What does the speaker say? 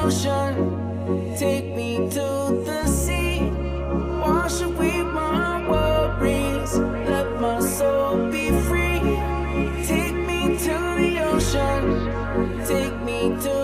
ocean, take me to the sea. Wash away my worries, let my soul be free. Take me to the ocean, take me to